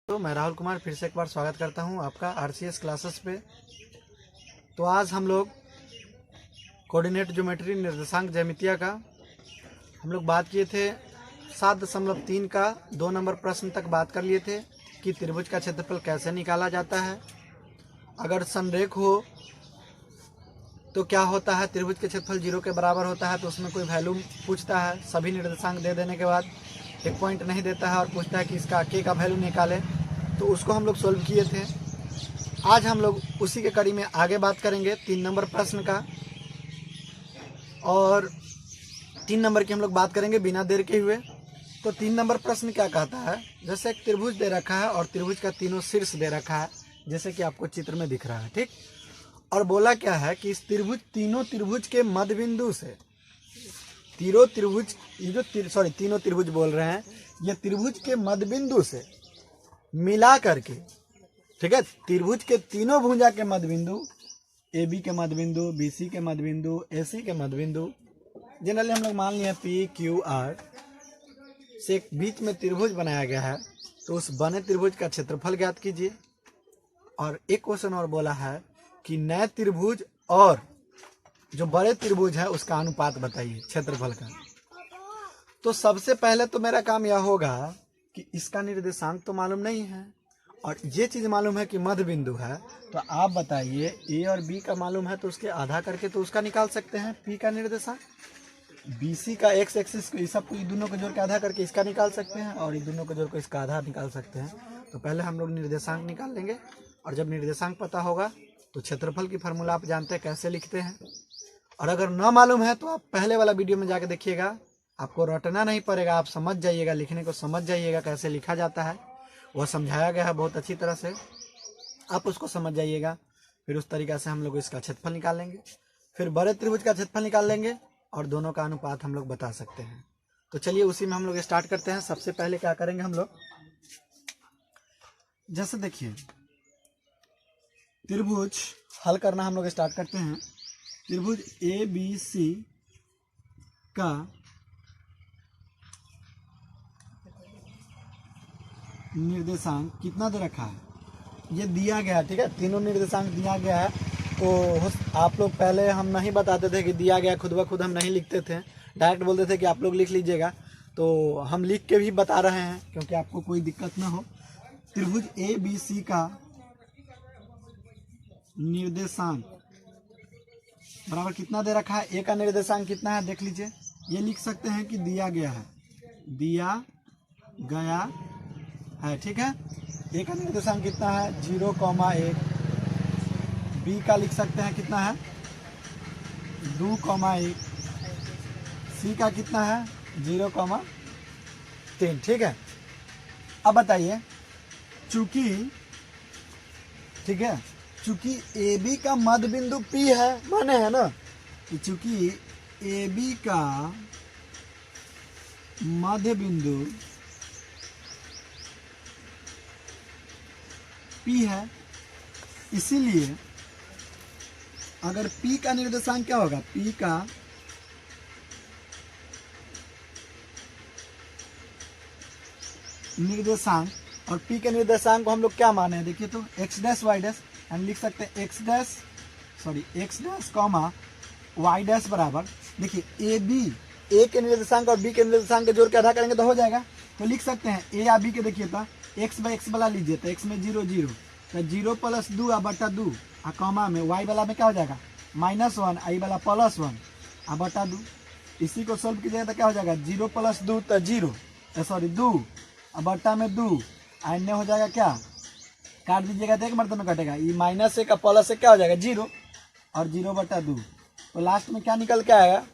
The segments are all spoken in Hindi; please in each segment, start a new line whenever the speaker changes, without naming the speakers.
तो मैं राहुल कुमार फिर से एक बार स्वागत करता हूं आपका आरसीएस क्लासेस पे। तो आज हम लोग कोऑर्डिनेट ज्योमेट्री निर्देशांक ज्यामितिया का हम लोग बात किए थे 7.3 का 2 नंबर प्रश्न तक बात कर लिए थे कि त्रिभुज का क्षेत्रफल कैसे निकाला जाता है, अगर संरेख हो तो क्या होता है, त्रिभुज के क्षेत्रफल 0 के बराबर होता है तो उसमें कोई वैल्यू पूछता है, सभी निर्देशांक दे देने के बाद एक पॉइंट नहीं देता है और पूछता है कि इसका के का वैल्यू निकालें, तो उसको हम लोग सोल्व किए थे। आज हम लोग उसी के कड़ी में आगे बात करेंगे 3 नंबर प्रश्न का, और 3 नंबर की हम लोग बात करेंगे बिना देर के हुए। तो 3 नंबर प्रश्न क्या कहता है, जैसे एक त्रिभुज दे रखा है और त्रिभुज का तीनों शीर्ष दे रखा है जैसे कि आपको चित्र में दिख रहा है, ठीक। और बोला क्या है कि इस तीनों त्रिभुज के मध्य बिंदु से तीनों त्रिभुज बोल रहे हैं, ये त्रिभुज के मध्य बिंदु से मिला करके, ठीक है, त्रिभुज के तीनों भुजा के मध्य बिंदु, ए बी के मध्य बिंदु, बी सी के मध्य बिंदु, ए सी के मध्य बिंदु, जनरली हम लोग मान लिए पी क्यू आर से एक बीच में त्रिभुज बनाया गया है, तो उस बने त्रिभुज का क्षेत्रफल ज्ञात कीजिए। और एक क्वेश्चन और बोला है कि नए त्रिभुज और जो बड़े त्रिभुज है उसका अनुपात बताइए क्षेत्रफल का। तो सबसे पहले तो मेरा काम यह होगा कि इसका निर्देशांक तो मालूम नहीं है और ये चीज मालूम है कि मध्य बिंदु है, तो आप बताइए ए और बी का मालूम है तो उसके आधा करके तो उसका निकाल सकते हैं पी का निर्देशांक, बीसी का एक्स एक्सिस को, सब दोनों को जोड़ के आधा करके इसका निकाल सकते हैं और इन दोनों को जोड़ के इसका आधा निकाल सकते हैं। तो पहले हम लोग निर्देशांक निकाल लेंगे और जब निर्देशांक पता होगा तो क्षेत्रफल की फार्मूला आप जानते हैं कैसे लिखते हैं। और अगर ना मालूम है तो आप पहले वाला वीडियो में जाके देखिएगा, आपको रटना नहीं पड़ेगा, आप समझ जाइएगा, लिखने को समझ जाइएगा कैसे लिखा जाता है, वह समझाया गया है बहुत अच्छी तरह से, आप उसको समझ जाइएगा। फिर उस तरीक़ा से हम लोग इसका क्षेत्रफल निकाल लेंगे, फिर बड़े त्रिभुज का क्षेत्रफल निकाल लेंगे और दोनों का अनुपात हम लोग बता सकते हैं। तो चलिए उसी में हम लोग स्टार्ट करते हैं। सबसे पहले क्या करेंगे हम लोग, जैसे देखिए त्रिभुज हल करना हम लोग स्टार्ट करते हैं। त्रिभुज ए बी सी का निर्देशांक कितना दे रखा है, ये दिया गया है, ठीक है, तीनों निर्देशांक दिया गया है। तो आप लोग पहले हम नहीं बताते थे कि दिया गया, खुद ब खुद हम नहीं लिखते थे, डायरेक्ट बोलते थे कि आप लोग लिख लीजिएगा, तो हम लिख के भी बता रहे हैं क्योंकि आपको कोई दिक्कत ना हो। त्रिभुज ए बी सी का निर्देशांक बराबर कितना दे रखा है, ए का निर्देशांक कितना है देख लीजिए, ये लिख सकते हैं कि दिया गया है, ठीक है। ए का निर्देशांक कितना है 0,1, बी का लिख सकते हैं कितना है 2,1, सी का कितना है 0,3, ठीक है। अब बताइए, चूंकि ठीक है, चूंकि ए बी का मध्य बिंदु पी है, माने है ना कि चूंकि ए बी का मध्य बिंदु पी है, इसीलिए अगर पी का निर्देशांक क्या होगा, पी का निर्देशांक, और पी के निर्देशांक को हम लोग क्या माने हैं देखिए, तो एक्स डैश वाई डैश, हम लिख सकते हैं X dash comma Y dash बराबर, देखिए ए बी, ए के निर्देशांक और बी के निर्देशांक के जोड़ के आधा करेंगे तो हो जाएगा। तो लिख सकते हैं ए या बी के, देखिए तो एक्स बाई एक्स वाला लीजिए तो एक्स में 0 0, तो 0 + 2 बटा 2 आ कॉमा में वाई वाला में क्या हो जाएगा -1, आई वाला +1 आ बटा 2। इसी को सोल्व कीजिएगा तो क्या हो जाएगा 0 + 2 तो 0, 2 आ बटा में 2, अन्य हो जाएगा क्या, काट दीजिएगा तो एक मरतबा में कटेगा, ये -1 का प्लस से क्या हो जाएगा 0 और 0 बटा 2, तो लास्ट में क्या निकल के आएगा,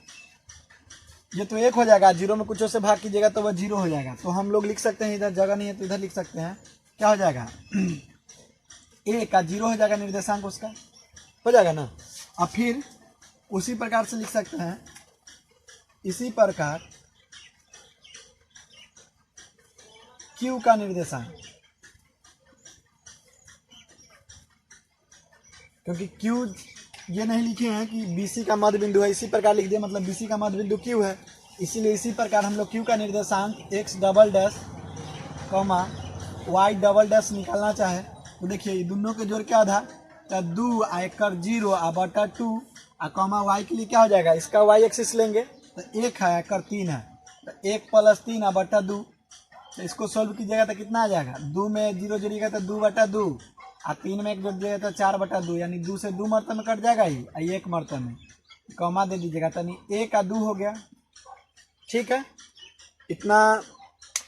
ये तो 1 हो जाएगा, 0 में कुछ से भाग कीजिएगा तो वह 0 हो जाएगा। तो हम लोग लिख सकते हैं, इधर जगह नहीं है तो इधर लिख सकते हैं, क्या हो जाएगा ए का 0 हो जाएगा निर्देशांक उसका, हो जाएगा ना। और फिर उसी प्रकार से लिख सकते हैं, इसी प्रकार क्यू का निर्देशांक, क्योंकि क्यू ये नहीं लिखे हैं कि बीसी का मध्य बिंदु है, इसी प्रकार लिख दिया, मतलब बीसी का मध्य बिंदु क्यू है, इसीलिए इसी प्रकार हम लोग क्यू का निर्देशांक x double dash Y double dash निकालना चाहे तो देखिए ये दोनों के जोड़ के आधा तो 2 आ एकर 0 आ बटा 2 आ कॉमा वाई के लिए क्या हो जाएगा, इसका वाई एक्सिस लेंगे तो 1 है एकर 3 है तो 1 + 3 आ बटा 2। तो इसको सोल्व कीजिएगा तो कितना आ जाएगा, 2 में 0 जोड़िएगा तो 2 बटा 2 आ 3 में 1 जोड़ दिएगा तो 4 बटा 2, यानी 2 से 2 मरतबे में कट जाएगा ही, 1 मरतबे में कॉमा दे दीजिएगा तो 1 आ 2 हो गया। ठीक है, इतना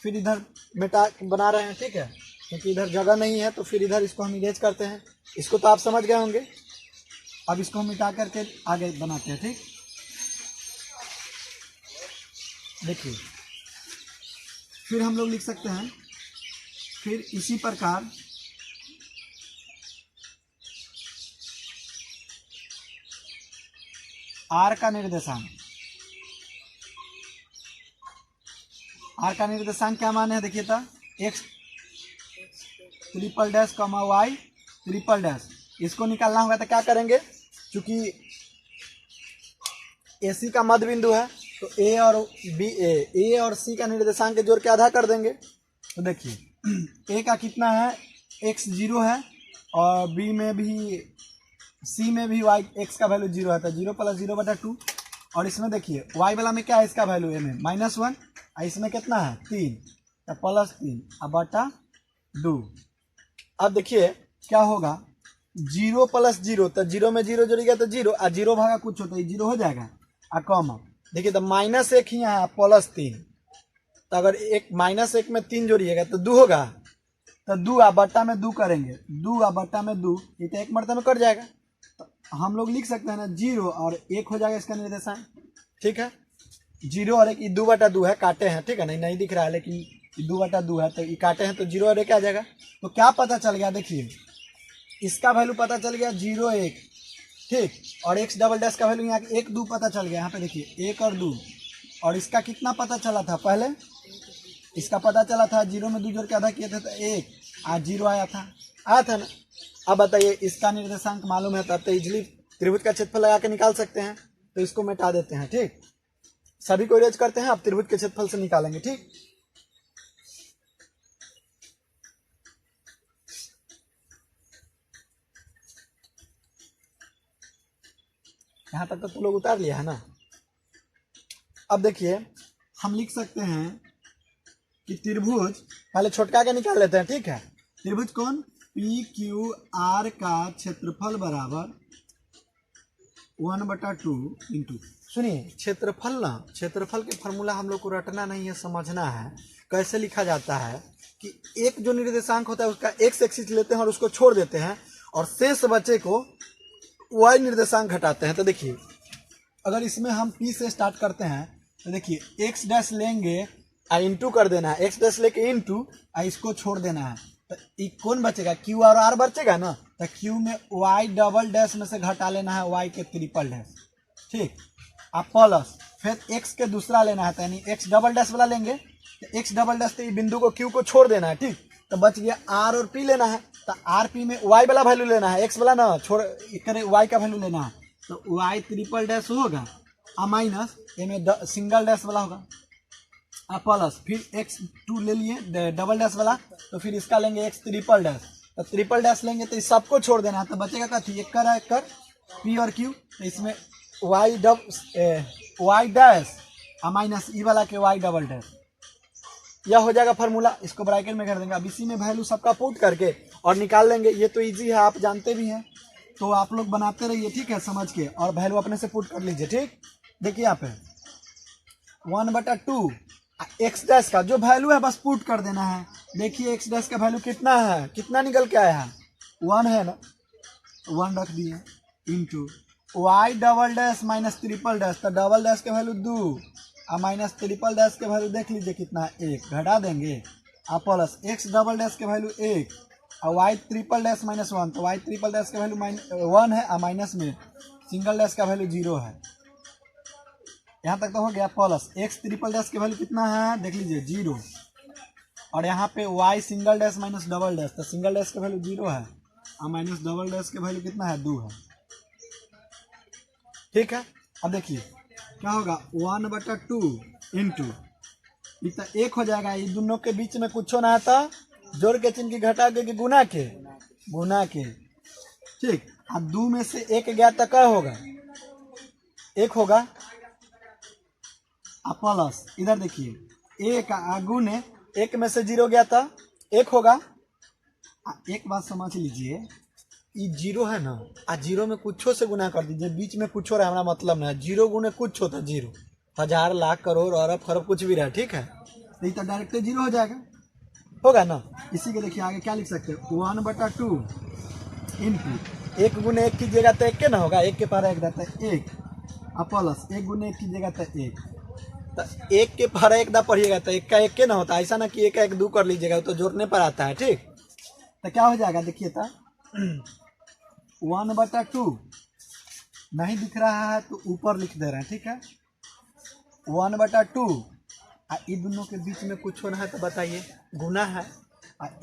फिर इधर मिटा बना रहे हैं, ठीक है, क्योंकि इधर जगह नहीं है तो फिर इधर इसको हम इरेज करते हैं। इसको तो आप समझ गए होंगे, अब इसको हम मिटा करके आगे बनाते हैं। ठीक, देखिए फिर हम लोग लिख सकते हैं, फिर इसी प्रकार आर का निर्देशांक, आर का निर्देशांक क्या माने है देखिए तो X triple dash comma Y triple dash, इसको निकालना होगा तो क्या करेंगे, क्योंकि AC का मध्य बिंदु है तो ए और सी का निर्देशांक जोड़ के आधा कर देंगे। तो देखिए ए का कितना है, x 0 है और बी में भी सी में भी y x का वैल्यू 0 है तो 0 + 0 बटा 2, और इसमें देखिए y वाला में क्या है, इसका वैल्यू m है -1, इसमें कितना है 3 तो +3 बटा 2। अब देखिए क्या होगा, 0 + 0 तो 0 में 0 जोड़िएगा तो 0 आ 0 भागा कुछ होता है 0 हो जाएगा आ कॉमा देखिए तो -1 ही यहाँ +3, तो अगर -1 में 3 जोड़िएगा तो 2 होगा तो 2 आ बट्टा में 2 करेंगे, 2 आ बट्टा में 2 ये तो 1 मरतबे में कट जाएगा, तो हम लोग लिख सकते हैं ना 0 और 1 हो जाएगा इसका निर्देशांक। ठीक है, 0 और 1 2 बटा 2 है, काटे हैं, ठीक है, नहीं दिख रहा है लेकिन 2 बटा 2 है तो ये काटे हैं तो 0 और 1 आ जाएगा। तो क्या पता चल गया, देखिए इसका वैल्यू पता चल गया 0 1, ठीक, और x डबल डैश का वैल्यू यहाँ 1 2 पता चल गया, यहाँ पे देखिए 1 और 2, और इसका कितना पता चला था, पहले इसका पता चला था 0 में 2 जोड़ के आधा किए थे तो 1 आज 0 आया था ना। अब बताइए इसका निर्देशांक मालूम है तब तो इजिली त्रिभुज का क्षेत्रफल लगा के निकाल सकते हैं, तो इसको मिटा देते हैं। ठीक, सभी को इरेज करते हैं, अब त्रिभुज के क्षेत्रफल से निकालेंगे। ठीक, यहां तक तो लोग उतार लिया है ना। अब देखिए हम लिख सकते हैं कि त्रिभुज, पहले छोटका के निकाल लेते हैं। ठीक है, त्रिभुज कौन, PQR का क्षेत्रफल बराबर 1/2 इंटू, सुनिए क्षेत्रफल ना, क्षेत्रफल के फॉर्मूला हम लोग को रटना नहीं है, समझना है कैसे लिखा जाता है कि एक जो निर्देशांक होता है उसका x एक्सिस लेते हैं और उसको छोड़ देते हैं और शेष बचे को y निर्देशांक घटाते हैं। तो देखिए अगर इसमें हम P से स्टार्ट करते हैं तो देखिए x डैश लेंगे आ इंटू कर देना है, x डैश लेके इंटू आ इसको छोड़ देना है, तो ये कौन बचेगा, Q और R बचेगा ना, तो Q में y डबल डैश में से घटा लेना है y के ट्रिपल डैश। ठीक, आप प्लस फिर x के दूसरा लेना है, तो यानी x डबल डैश वाला लेंगे तो x डबल डैश तो ये बिंदु को Q को छोड़ देना है। ठीक, तो बच गया R और P लेना है, तो R P में y वाला वैल्यू लेना है, x वाला ना छोड़ करे y का वैल्यू लेना है, तो y ट्रिपल डैश होगा आ माइनस ए में सिंगल डैश वाला होगा आ प्लस फिर x2 ले लिए डबल डैश वाला, तो फिर इसका लेंगे x ट्रिपल डैश, तो ट्रिपल डैश लेंगे तो इस सबको छोड़ देना है, तो बचेगा कथी, एक कर P और Q, तो इसमें y डैश आ माइनस ई वाला के y डबल डैश, यह हो जाएगा फार्मूला। इसको ब्रैकेट में कर देंगे, अब इसी में वैल्यू सबका पुट करके और निकाल लेंगे। ये तो इजी है, आप जानते भी हैं, तो आप लोग बनाते रहिए, ठीक है, समझ के, और वैल्यू अपने से पुट कर लीजिए। ठीक, देखिए यहाँ पे 1/2 एक्स डैश का जो वैल्यू है बस पुट कर देना है। देखिए एक्स डैश का वैल्यू कितना है, कितना निकल के आया है, 1 है ना, 1 रख दिए into Y double dash minus triple dash, तो डबल डैश का वैल्यू 2 और माइनस ट्रिपल डैश के वैल्यू देख लीजिए कितना है, 1 घटा देंगे और प्लस एक्स डबल डैश के वैल्यू 1 और वाई ट्रिपल डैश -1, तो वाई ट्रिपल डैश का वैल्यू 1 है और माइनस में सिंगल डैश का वैल्यू 0 है। यहाँ तक तो हो गया। प्लस एक्स ट्रिपल डैश की वैल्यू कितना है देख लीजिए 0, और यहाँ पे Y single dash minus double dash, तो सिंगल डैश का वैल्यू 0 है और माइनस डबल डैश का वैल्यू कितना है 2 है। ठीक है, अब देखिए क्या होगा 1/2 इंटू इतना 1 हो जाएगा, ये दोनों के बीच में कुछ ना था जोड़ के चिन्ह की घटा के कि गुना के, गुना के, ठीक। अब 2 में से 1 गया तो क्या होगा, 1 होगा। अब प्लस इधर देखिए 1 गुने 1 में से 0 गया था 1 होगा। एक बात समझ लीजिए, ये 0 है ना, 0 में कुछो से गुना कर दीजिए, बीच में कुछ हो रहा है हमारा मतलब ना, 0 गुने कुछ होता है 0, 1000 लाख करोड़ अरब खरब कुछ भी रहा, ठीक है, तो ये तो डायरेक्ट 0 हो जाएगा, होगा ना। इसी के देखिए आगे क्या लिख सकते हैं, 1/2 इंटू 1 गुने 1 कीजिएगा तो 1 के ना होगा, 1 के पारा 1 रहता है 1, अब प्लस 1 गुने 1 कीजिएगा तो 1, तो 1 के पारा 1 दा पढ़िएगा तो 1 का 1 के ना होता, ऐसा ना कि 1 का 1 2 कर लीजिएगा, तो जोड़ने पर आता है, ठीक। तो क्या हो जाएगा देखिए, तो 1/2 नहीं दिख रहा है तो ऊपर लिख दे रहे हैं, ठीक है, 1/2, इन दोनों के बीच में कुछ होना है तो बताइए, गुना है,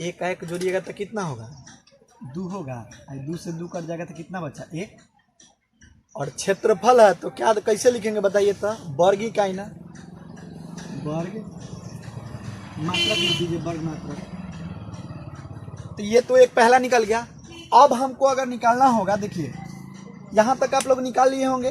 1 का 1 जोड़िएगा तो कितना होगा, 2 होगा, 2 से 2 कट जाएगा तो कितना बचा 1, और क्षेत्रफल है तो क्या कैसे लिखेंगे बताइए, तो वर्ग इकाई ना, वर्ग मात्रक लिख दीजिए, वर्ग मात्रक। तो ये तो एक पहला निकल गया। अब हमको अगर निकालना होगा, देखिए यहाँ तक आप लोग निकाल लिए होंगे,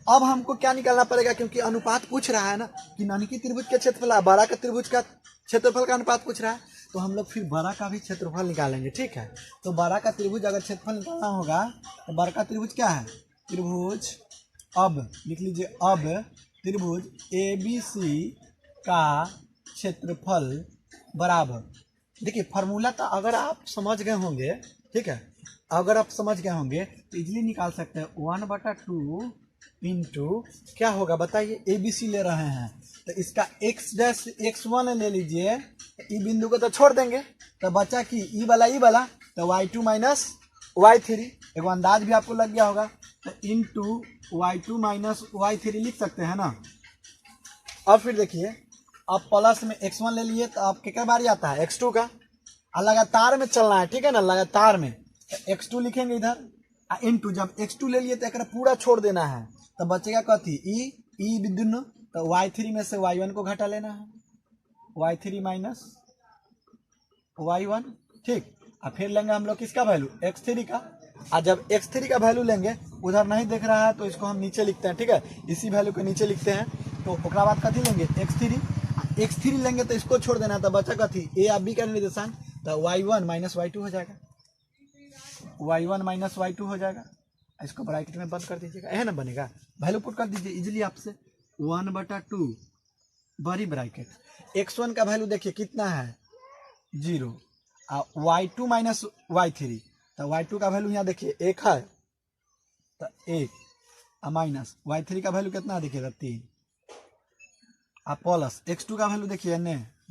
अब हमको क्या निकालना पड़ेगा, क्योंकि अनुपात पूछ रहा है ना कि नानकी त्रिभुज के क्षेत्रफल बड़ा का त्रिभुज का क्षेत्रफल का अनुपात पूछ रहा है, तो हम लोग फिर बड़ा का भी क्षेत्रफल निकालेंगे, ठीक है। तो बड़ा का त्रिभुज अगर क्षेत्रफल निकालना होगा तो बड़ा का त्रिभुज क्या है, त्रिभुज, अब लिख लीजिए, अब त्रिभुज ABC का क्षेत्रफल बराबर, देखिए फार्मूला तो अगर आप समझ गए होंगे, ठीक है, अगर आप समझ गए होंगे तो इजीली निकाल सकते हैं, 1/2 इंटू क्या होगा बताइए, ABC ले रहे हैं तो इसका x1 ले लीजिए, ई बिंदु को तो छोड़ देंगे, तो बचा कि ई वाला तो y2 माइनस y3, एक अंदाज भी आपको लग गया होगा, तो इंटू y2 माइनस y3 लिख सकते हैं ना। अब फिर देखिए, अब प्लस में x1 ले लिए तो आपके क्या बारी आता है, x2 का, लगातार में चलना है, ठीक है ना, लगातार में, तो x2 लिखेंगे इधर, इंटू जब x2 ले लिए तो एक पूरा छोड़ देना है, तो बचेगा कथी, ई बिंदु, तो y3 में से y1 को घटा लेना है, y3 माइनस y1, ठीक। और फिर लेंगे हम लोग किसका वैल्यू, x3 का, और जब x3 का वैल्यू लेंगे, उधर नहीं दिख रहा है तो इसको हम नीचे लिखते हैं, ठीक है, इसी वैल्यू को नीचे लिखते हैं, तो ओकरा बाद कथी लेंगे, x3 लेंगे तो इसको छोड़ देना, तो बचा कथी, a और b का निर्देशांक, तो y1 माइनस y2 हो जाएगा, y1 माइनस y2 हो जाएगा, इसको ब्रैकेट में बंद कर दीजिएगा, यह ना बनेगा, वैल्यू पुट कर दीजिए इजीली आपसे, 1/2 बड़ी ब्रैकेट, x1 का वैल्यू देखिए कितना है 0, y2 माइनस y3, तो y2 का वैल्यू यहाँ देखिए 1 है, तो 1 माइनस y3 का वैल्यू कितना देखिएगा 3, प्लस x2 का वैल्यू देखिए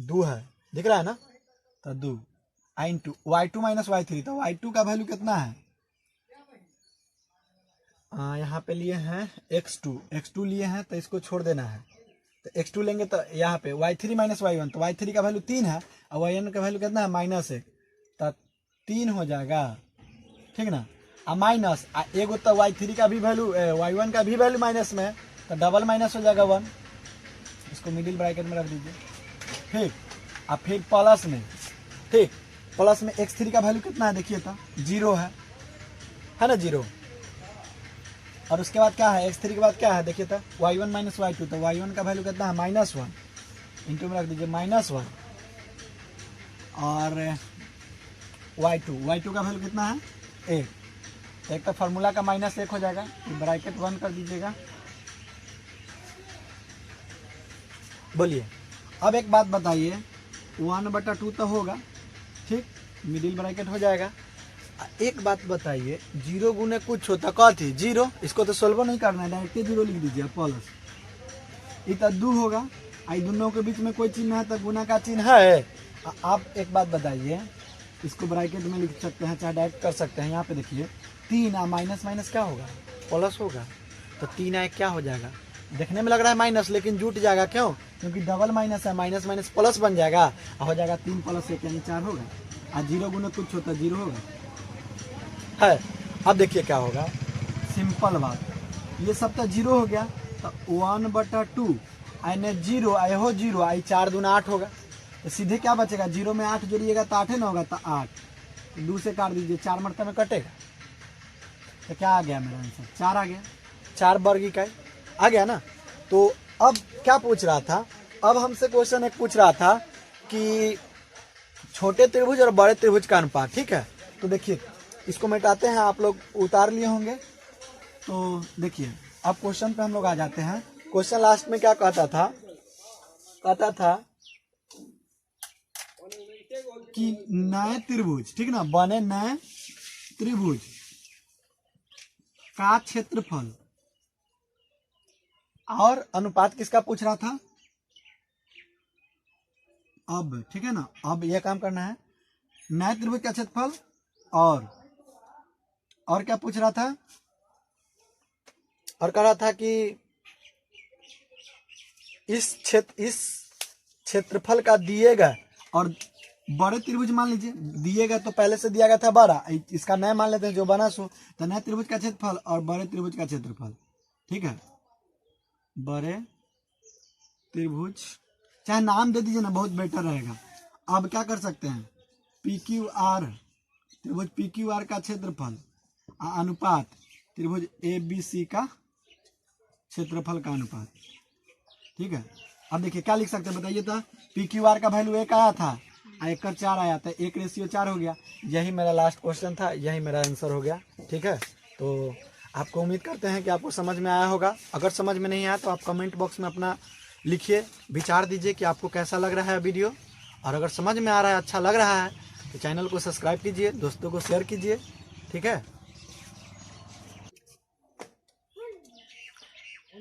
2 है, दिख रहा है ना, तो 2 इंटू y2 माइनस y3, तो y2 का वैल्यू कितना है, यहाँ पे लिए हैं x2 लिए हैं तो इसको छोड़ देना है, तो x2 लेंगे तो यहाँ पे y3 माइनस y1, तो y3 का वैल्यू 3 है और y1 का वैल्यू कितना है -1, तो 3 हो जाएगा, ठीक ना, माइनस एगो तो y3 का भी वैल्यू y1 का भी वैल्यू माइनस में है, तो डबल माइनस हो जाएगा 1, इसको मिडिल ब्रैकेट में रख दीजिए, ठीक। अब फिर प्लस में, ठीक, प्लस में x3 का वैल्यू कितना है देखिए, तो 0 है ना, 0, और उसके बाद क्या है, x3 के बाद क्या है देखिए, तो y1 माइनस y2, तो y1 का वैल्यू कितना है -1, इंटू में रख दीजिए -1, और y2 का वैल्यू कितना है 1 तो फार्मूला का -1 हो जाएगा, ब्रैकेट बंद कर दीजिएगा। बोलिए, अब एक बात बताइए, 1/2 तो होगा, ठीक, मिडिल ब्रैकेट हो जाएगा, एक बात बताइए, 0 गुने कुछ होता कथी 0, इसको तो सोल्व नहीं करना है, डायरेक्ट 0 लिख दीजिए, प्लस ये तो 2 होगा, आई दोनों के बीच में कोई चिन्ह है तो गुना का चिन्ह है। आप एक बात बताइए, इसको ब्रैकेट में लिख सकते हैं चाहे डायरेक्ट कर सकते हैं, यहाँ पे देखिए 3 माइनस माइनस क्या होगा, प्लस होगा, तो 3 क्या हो जाएगा, देखने में लग रहा है माइनस लेकिन जुट जाएगा, क्यों, क्योंकि डबल माइनस है, माइनस माइनस प्लस बन जाएगा, हो जाएगा 3 + 1 यानी 4 होगा, और 0 गुना कुछ होता 0 होगा है। अब देखिए क्या होगा, सिंपल बात, ये सब तो 0 हो गया, तो 1/2 आने 0 आए हो 0 आई 4 दूना 8 होगा, तो सीधे क्या बचेगा, 0 में 8 जोड़िएगा तो 8 ना होगा, तो 8 तो 2 से काट दीजिए, 4 मरतबे में कटेगा। तो क्या आ गया मेरा आंसर, 4 आ गया, 4 वर्ग इकाई आ गया ना। तो अब क्या पूछ रहा था, अब हमसे क्वेश्चन एक पूछ रहा था कि छोटे त्रिभुज और बड़े त्रिभुज का अनुपात। ठीक है, तो देखिए इसको मिटाते हैं, आप लोग उतार लिए होंगे। तो देखिए अब क्वेश्चन पे हम लोग आ जाते हैं। क्वेश्चन लास्ट में क्या कहता था, कहता था कि नए त्रिभुज, ठीक ना, बने नए त्रिभुज का क्षेत्रफल और अनुपात किसका पूछ रहा था। अब ठीक है ना, अब यह काम करना है, नए त्रिभुज का क्षेत्रफल और क्या पूछ रहा था, और कह रहा था कि इस क्षेत्रफल का दिएगा, और बड़े त्रिभुज मान लीजिए दिएगा, तो पहले से दिया गया था 12, इसका नया मान लेते हैं जो बना सो, तो नए त्रिभुज का क्षेत्रफल और बड़े त्रिभुज का क्षेत्रफल। ठीक है, बड़े त्रिभुज, चाहे नाम दे दीजिए ना, बहुत बेटर रहेगा। अब क्या कर सकते हैं, PQR त्रिभुज PQR का क्षेत्रफल अनुपात त्रिभुज ABC का क्षेत्रफल का अनुपात। ठीक है, अब देखिए क्या लिख सकते हैं बताइए तो, PQR का वैल्यू 1 आया था, 1 का 4 आया था, 1:4 हो गया। यही मेरा लास्ट क्वेश्चन था, यही मेरा आंसर हो गया। ठीक है, तो आपको उम्मीद करते हैं कि आपको समझ में आया होगा। अगर समझ में नहीं आया तो आप कमेंट बॉक्स में अपना लिखिए, विचार दीजिए कि आपको कैसा लग रहा है वीडियो। और अगर समझ में आ रहा है, अच्छा लग रहा है, तो चैनल को सब्सक्राइब कीजिए, दोस्तों को शेयर कीजिए। ठीक है,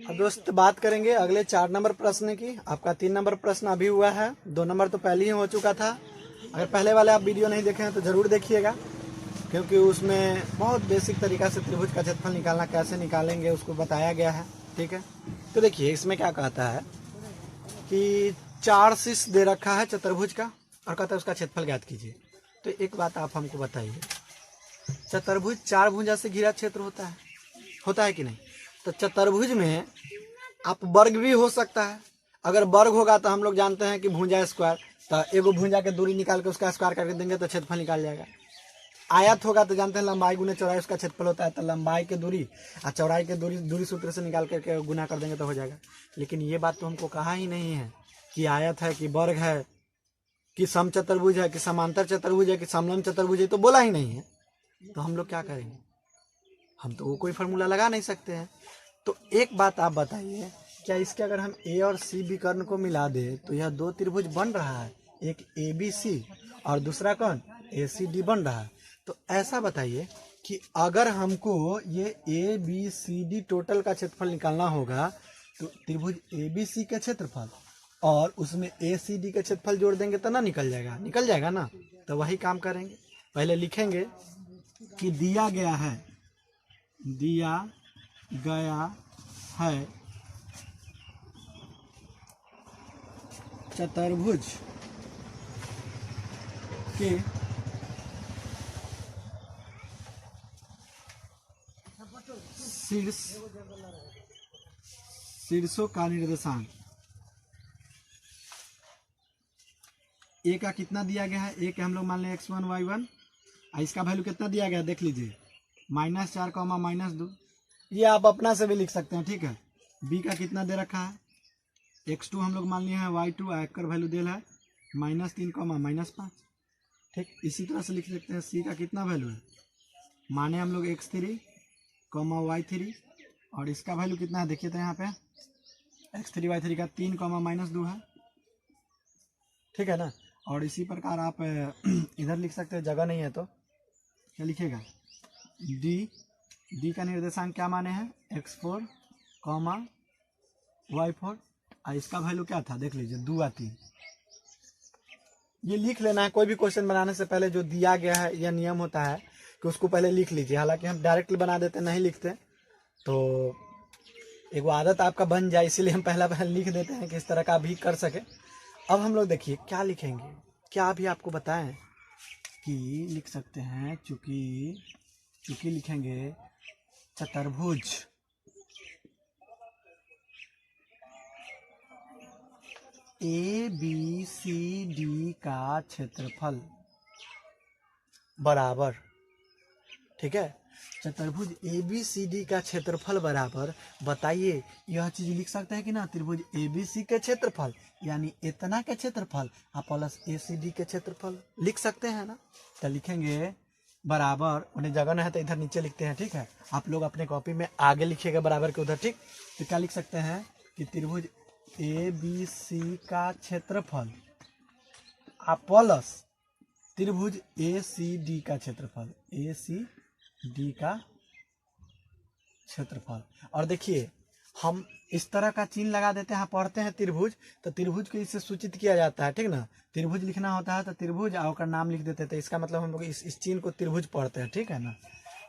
अब दोस्त बात करेंगे अगले 4 नंबर प्रश्न की। आपका 3 नंबर प्रश्न अभी हुआ है, 2 नंबर तो पहले ही हो चुका था। अगर पहले वाले आप वीडियो नहीं देखे हैं तो ज़रूर देखिएगा, क्योंकि उसमें बहुत बेसिक तरीका से त्रिभुज का क्षेत्रफल निकालना कैसे निकालेंगे उसको बताया गया है। ठीक है, तो देखिए इसमें क्या कहता है कि 4 शीर्ष दे रखा है चतुर्भुज का, और कहता है उसका क्षेत्रफल ज्ञात कीजिए। तो एक बात आप हमको बताइए, चतुर्भुज 4 भुजा से घिरा क्षेत्र होता है कि नहीं। तो चतुर्भुज में आप वर्ग भी हो सकता है, अगर वर्ग होगा तो हम लोग जानते हैं कि भुजा स्क्वायर, तो एगो भुजा के दूरी निकाल के उसका स्क्वायर करके देंगे तो क्षेत्रफल निकाल जाएगा। आयत होगा तो जानते हैं लंबाई गुने चौड़ाई उसका क्षेत्रफल होता है, तो लंबाई के दूरी और चौड़ाई के दूरी सूत्र से निकाल करके गुना कर देंगे तो हो जाएगा। लेकिन ये बात तो हमको कहा ही नहीं है कि आयत है कि वर्ग है कि समचतुर्भुज है कि समांतर चतुर्भुज है कि समलंब चतुर्भुज है, तो बोला ही नहीं है। तो हम लोग क्या करेंगे, हम तो वो कोई फार्मूला लगा नहीं सकते हैं। तो एक बात आप बताइए, क्या इसके अगर हम A और C विकर्ण को मिला दे तो यह 2 त्रिभुज बन रहा है, एक ABC और दूसरा कौन ACD बन रहा है। तो ऐसा बताइए कि अगर हमको ये ABCD टोटल का क्षेत्रफल निकालना होगा, तो त्रिभुज ABC का क्षेत्रफल और उसमें ACD का क्षेत्रफल जोड़ देंगे तो ना निकल जाएगा ना। तो वही काम करेंगे, पहले लिखेंगे कि दिया गया है चतुर्भुज के शीर्षों का निर्देशांक ए का कितना दिया गया है, ए के हम लोग मान लें x1 y1, इसका वैल्यू कितना दिया गया है देख लीजिए, -4, -2। ये आप अपना से भी लिख सकते हैं। ठीक है, बी का कितना दे रखा है, x2 हम लोग मान लिए हैं, y2 आकर वैल्यू दे रहा है -3, -5। ठीक, इसी तरह से लिख सकते हैं सी का कितना वैल्यू है, माने हम लोग x3, y3, और इसका वैल्यू कितना है देखिए तो यहाँ पे x3 y3 का 3, -2 है। ठीक है ना, और इसी प्रकार आप इधर लिख सकते हैं, जगह नहीं है तो क्या लिखेगा, डी का निर्देशांक क्या माने हैं x4, y4, और इसका वैल्यू क्या था देख लीजिए 2 और 3। ये लिख लेना है, कोई भी क्वेश्चन बनाने से पहले जो दिया गया है यह नियम होता है कि उसको पहले लिख लीजिए। हालांकि हम डायरेक्टली बना देते नहीं लिखते, तो एक आदत आपका बन जाए, इसीलिए हम पहले लिख देते हैं कि इस तरह का भी कर सके। अब हम लोग देखिए क्या लिखेंगे, क्या अभी आपको बताएं कि लिख सकते हैं चूंकि लिखेंगे चतुर्भुज ए बी सी डी का क्षेत्रफल बराबर, ठीक है, चतुर्भुज ए बी सी डी का क्षेत्रफल बराबर, बताइए यह चीज लिख सकते हैं कि ना, त्रिभुज ए बी सी के क्षेत्रफल यानी इतना के क्षेत्रफल प्लस ए सी डी के क्षेत्रफल लिख सकते हैं ना। तो लिखेंगे बराबर, उन्हें जगह नहीं है तो इधर नीचे लिखते हैं, ठीक है, आप लोग अपने कॉपी में आगे लिखिएगा बराबर के उधर, ठीक। तो क्या लिख सकते हैं कि त्रिभुज ए बी सी का क्षेत्रफल प्लस त्रिभुज ए सी डी का क्षेत्रफल, ए सी डी का क्षेत्रफल। और देखिए हम इस तरह का चिन्ह लगा देते हैं, पढ़ते हैं त्रिभुज, तो त्रिभुज को इससे सूचित किया जाता है, ठीक ना, त्रिभुज लिखना होता है तो त्रिभुज और नाम लिख देते थे, इसका मतलब हम लोग इस चिन्ह को त्रिभुज पढ़ते हैं, ठीक है ना।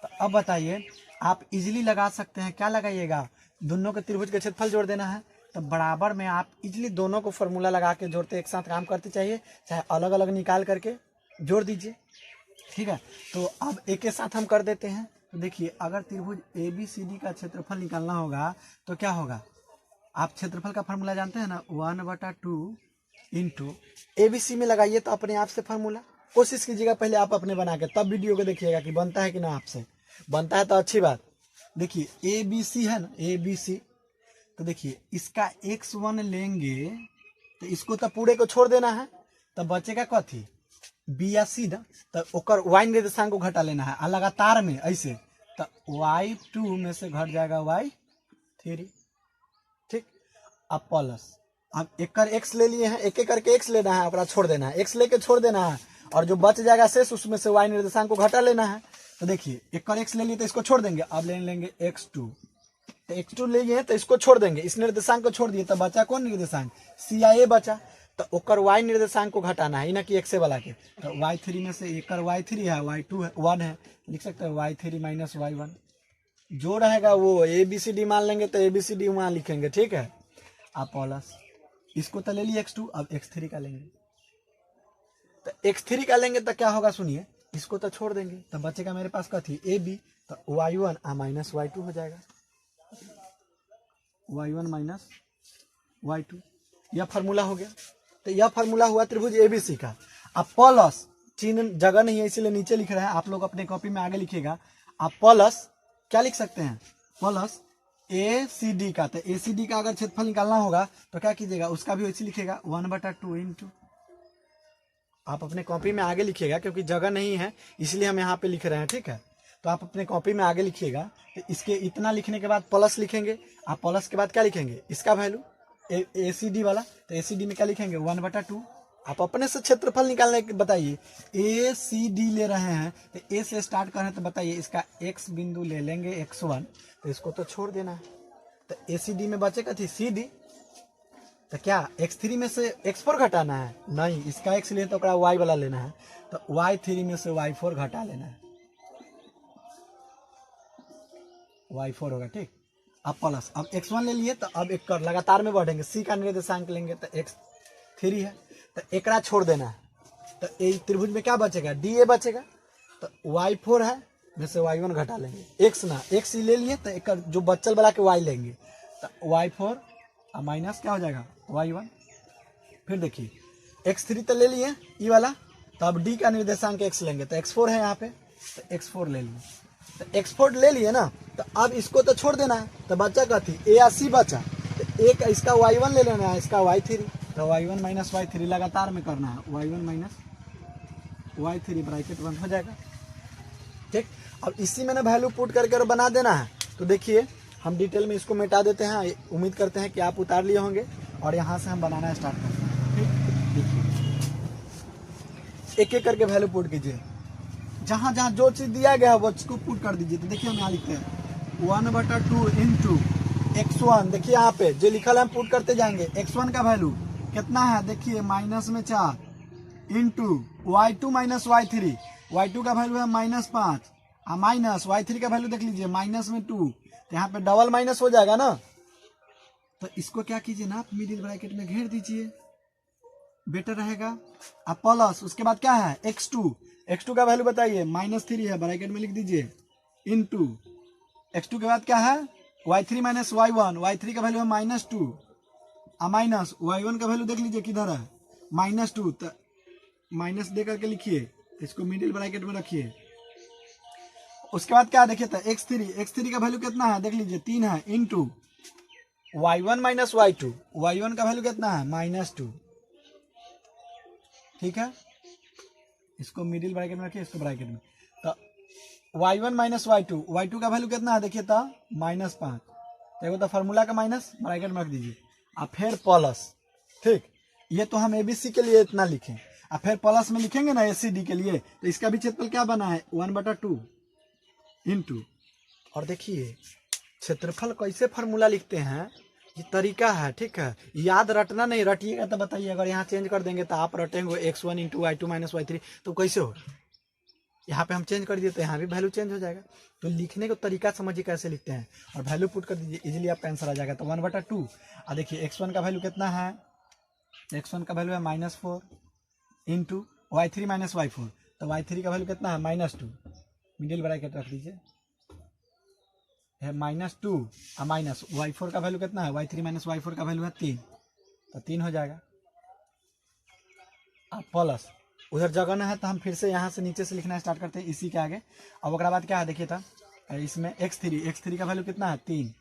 तो अब बताइए आप इजीली लगा सकते हैं, क्या लगाइएगा, दोनों के त्रिभुज का क्षेत्रफल जोड़ देना है, तो बराबर में आप इजीली दोनों को फॉर्मूला लगा के जोड़ते एक साथ काम करते चाहिए, चाहे अलग अलग निकाल करके जोड़ दीजिए, ठीक है। तो अब एक के साथ हम कर देते हैं। तो देखिए अगर त्रिभुज ए बी सी डी का क्षेत्रफल निकालना होगा तो क्या होगा, आप क्षेत्रफल का फार्मूला जानते हैं ना, 1/2 इंटू ए बी सी में लगाइए तो अपने आप से फार्मूला, कोशिश कीजिएगा पहले आप अपने बना के तब वीडियो को देखिएगा कि बनता है कि ना, आपसे बनता है तो अच्छी बात। देखिए ए बी सी है ना, ए बी सी, तो देखिए इसका x1 लेंगे तो इसको तो पूरे को छोड़ देना है, तो बचेगा कथी, बी या सी ना, तो ओकर y निर्देशांक को घटा लेना है लगातार में ऐसे, तो y2 में से घट जाएगा y3, ठीक। अब प्लस, अब एक कर x ले लिए हैं, एक एक करके x लेना है, अपना छोड़ देना है, x लेके छोड़ देना है, और जो बच जाएगा शेष उसमें से y निर्देशांक को घटा लेना है। तो देखिए एक कर x ले लिए तो इसको छोड़ देंगे, अब ले लेंगे x2, तो x2 ले लिए तो इसको छोड़ देंगे, इस निर्देशांक को छोड़ दिए तो बचा कौन निर्देशांक, सी या ए बचा, तो ओकर y निर्देशांक को घटाना है, ना कि x से वाला के, तो y3 में से एक y3 है, y2 है, 1 है, लिख सकते हैं y3 माइनस y1, जो रहेगा वो ए बी सी डी मान लेंगे, तो ए बी सी डी वहां लिखेंगे, ठीक है। आप प्लस इसको तो ले लिए x2, अब x3 का लेंगे, तो x3 का लेंगे तो क्या होगा सुनिए, इसको तो छोड़ देंगे तो बचेगा मेरे पास कथी, ए बी, तो y1 माइनस y2 हो जाएगा, y1 माइनस y2, यह फार्मूला हो गया। तो यह फार्मूला हुआ त्रिभुज एबीसी का। अब प्लस, चिन्ह जगह नहीं है इसीलिए नीचे लिख रहे हैं, आप लोग अपने कॉपी में आगे लिखिएगा। आप प्लस क्या लिख सकते हैं, प्लस ए सी डी का, तो ए सी डी का अगर क्षेत्रफल निकालना होगा तो क्या कीजिएगा, उसका भी वैसे लिखिएगा 1/2 इंटू, आप अपने कॉपी में आगे लिखिएगा क्योंकि जगह नहीं है इसलिए हम यहाँ पे लिख रहे हैं, ठीक है। तो आप अपने कॉपी में आगे लिखिएगा, तो इसके इतना लिखने के बाद प्लस लिखेंगे, आप प्लस के बाद क्या लिखेंगे, इसका वैल्यू ए सी डी वाला, तो ए सी डी में क्या लिखेंगे 1/2, आप अपने से क्षेत्रफल निकालने के बताइए, ए सी डी ले रहे हैं तो ए से स्टार्ट कर रहे हैं, तो बताइए इसका x बिंदु ले लेंगे x1, तो इसको तो छोड़ देना है, तो ए सी डी में बचेगा थी सी डी, तो क्या x3 में से x4 घटाना है, नहीं, इसका x लिए तो y वाला लेना है, तो y3 में से y4 घटा लेना है, y4 होगा, ठीक। अब प्लस, अब x1 ले लिए तो अब एक कर लगातार में बढ़ेंगे, c का निर्देशांक लेंगे तो x3 है, तो एकरा छोड़ देना है, तो ए त्रिभुज में क्या बचेगा, डी बचेगा, तो y4 है में से y1 घटा लेंगे, x ना x ले लिए तो एक जो बच्चल वाला के y लेंगे, तो y4 माइनस क्या हो जाएगा y1, फिर देखिए x3 तो ले लिए ई वाला, तो अब d का निर्देशांक x लेंगे, तो x4 है यहाँ पे, तो x4 ले लिए, तो x4 ले लिए ना, तो अब इसको तो छोड़ देना है, तो बच्चा का थी ए या सी बचा, तो एक इसका y1 ले लेना है, इसका y3, तो y1 माइनस y3 लगातार में करना है, y1 माइनस y3 ब्रैकेट 1 हो जाएगा, ठीक। अब इसी में ना वैल्यू पुट करके और बना देना है। तो देखिए हम डिटेल में इसको मिटा देते हैं, उम्मीद करते हैं कि आप उतार लिए होंगे, और यहाँ से हम बनाना स्टार्ट करते हैं, ठीक। देखिए एक एक करके वैल्यू पुट कीजिए, जहाँ जहाँ जो चीज दिया गया है वो उसको पुट कर दीजिए। तो देखिए हम यहाँ लिखते हैं 1/2 इंटू x1, देखिए यहाँ पे जो लिखा है हम पुट करते जाएंगे, x1 का वैल्यू कितना है, देखिए माइनस में 4 into y2 minus y3, y2 का वैल्यू है -5, माइनस y3 का वैल्यू देख लीजिए माइनस में 2, तो यहाँ पे डबल माइनस हो जाएगा ना, तो इसको क्या कीजिए ना, आप मिडिल ब्रैकेट में घेर दीजिए, बेटर रहेगा। अब प्लस उसके बाद क्या है x2 का वैल्यू बताइए -3 है, ब्रैकेट में लिख दीजिए, इंटू x2 के बाद क्या है y3 माइनस y1, y3 का वैल्यू है -2, माइनस y1 का वैल्यू देख लीजिए किधर है, -2, तो माइनस दे करके लिखिए, इसको मिडिल ब्रैकेट में रखिए। उसके बाद क्या देखिए था, x3 का वैल्यू कितना है देख लीजिए 3 है, into y1 minus y2, y1 का वैल्यू कितना है -2, ठीक है, इसको मिडिल ब्रैकेट में रखिए, इसको ब्रैकेट में, तो y1 माइनस y2 का वैल्यू कितना है देखिए था -5, देखो तो फार्मूला का माइनस ब्रैकेट में रख दीजिए, और फिर प्लस, ठीक, ये तो हम एबीसी के लिए इतना लिखें, और फिर प्लस में लिखेंगे ना एसीडी के लिए, तो इसका भी क्षेत्रफल क्या बना है 1/2 इंटू, और देखिए क्षेत्रफल कैसे फार्मूला लिखते हैं, ये तरीका है, ठीक है, याद रटना नहीं, रटिएगा तो बताइए, अगर यहाँ चेंज कर देंगे तो आप रटेंगे x1 into y2 minus y3, तो कैसे हो, यहाँ पे हम चेंज कर दिए तो यहाँ भी वैल्यू चेंज हो जाएगा, तो लिखने का तरीका समझिए कैसे लिखते हैं, और वैल्यू पुट कर दीजिए, इजीली आपका आंसर आ जाएगा, तो 1/2, और देखिए x1 का वैल्यू कितना है, x1 का वैल्यू है -4 इंटू y3 माइनस y4, तो y3 का वैल्यू कितना है -2, मिडिल ब्रैकेट रख दीजिए, है -2 और माइनस y4 का वैल्यू कितना है, y3 माइनस y4 का वैल्यू है 3, तो 3 हो जाएगा, अब प्लस उधर जगह ना है तो हम फिर से यहाँ से नीचे से लिखना स्टार्ट करते हैं इसी के आगे। अब ओकरा बाद क्या है देखिए था, इसमें x3 का वैल्यू कितना है 3,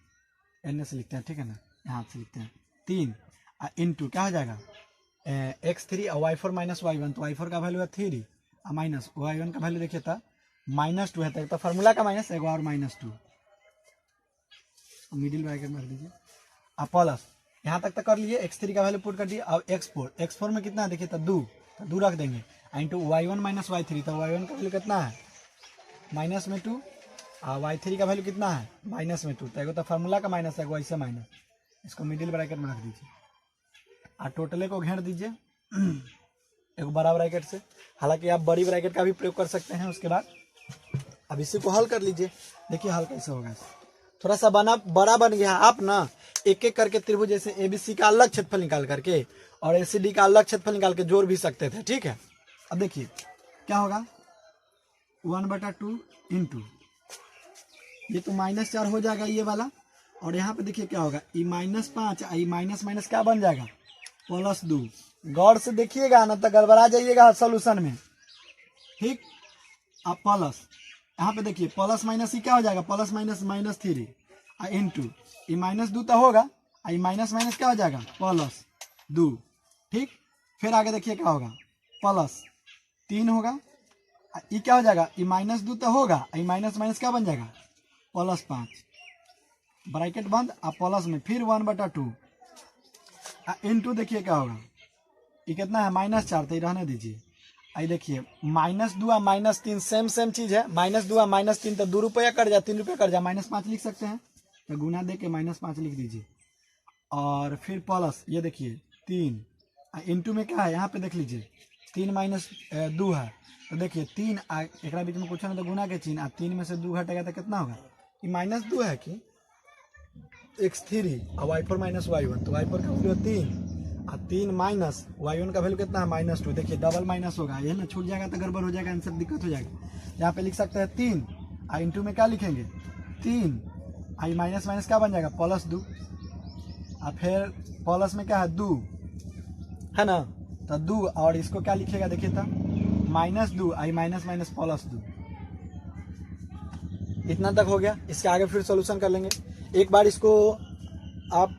एन से लिखते हैं, ठीक है ना, यहाँ से लिखते हैं 3 इंटू क्या हो जाएगा x3 और y4 माइनस y1, तो y4 का वैल्यू है 3 और माइनस y1 का वैल्यू देखिए था -2 है, तो फार्मूला का माइनस एक और -2, मिडिल ब्रैकेट में रख दीजिए, अब प्लस यहाँ तक तो कर लिए, x3 का वैल्यू पुट कर दिए, अब x4 में कितना है देखिए तो 2 रख देंगे, इंटू y1 माइनस y3, तो y1 का वैल्यू कितना है -2 और y3 का वैल्यू कितना है -2, तो एगो तो फार्मूला का माइनस है, ऐसे माइनस, इसको मिडिल ब्रैकेट में रख दीजिए, और टोटले को घेर दीजिए एक बड़ा ब्रैकेट से, हालांकि आप बड़ी ब्रैकेट का भी प्रयोग कर सकते हैं। उसके बाद अब इसी को हल कर लीजिए, देखिए हल कैसे होगा, थोड़ा सा बड़ा बन गया, आप ना एक एक करके त्रिभुज जैसे एबीसी का अलग क्षेत्रफल निकाल करके और एसीडी का अलग क्षेत्रफल निकाल के जोड़ भी सकते थे, ठीक है। अब देखिए क्या होगा 1/2 इंटू, ये तो -4 हो जाएगा ये वाला, और यहाँ पे देखिए क्या होगा -5 ये माइनस क्या बन जाएगा +2, गौर से देखिएगा ना तो गड़बड़ा जाइएगा सोल्यूशन में, ठीक। अब प्लस यहाँ पे देखिए प्लस माइनस ही क्या हो जाएगा +-3 इंटू ये -2 तो होगा, ये माइनस क्या हो जाएगा +2, ठीक। फिर आगे देखिए क्या होगा +3 होगा, ये क्या हो जाएगा ये -2 तो होगा, ये माइनस क्या बन जाएगा +5, ब्रैकेट बंद, अब प्लस में फिर 1/2 इंटू देखिए क्या होगा, ये कितना है -4, तो ये रहने दीजिए, आई देखिए -2 और -3 सेम चीज है, -2 और -3 तो 2 रुपया कट जाए, 3 रुपया कट जाए, -5 लिख सकते हैं, तो गुना दे के -5 लिख दीजिए, और फिर प्लस ये देखिए 3 इंटू में क्या है यहाँ पे देख लीजिए 3 - 2 है, तो देखिए 3 एक बीच में कुछ ना तो गुना के चिन्ह, और 3 में से 2 घटेगा तो कितना होगा, ये -2 है कि x3 और y4 माइनस y1, तो y4 का वैल्यू 3 और 3 माइनस y1 का वैल्यू कितना है -2, देखिए डबल माइनस होगा, ये ना छूट जाएगा तो गड़बड़ हो जाएगा, आंसर दिक्कत हो जाएगा। यहाँ पे लिख सकते हैं 3 और इंटू में क्या लिखेंगे 3 आई माइनस क्या बन जाएगा +2, और फिर प्लस में क्या है 2 है ना, तो 2 और इसको क्या लिखेगा देखिए तो -2 आई माइनस +2, इतना तक हो गया। इसके आगे फिर सॉल्यूशन कर लेंगे एक बार इसको आप।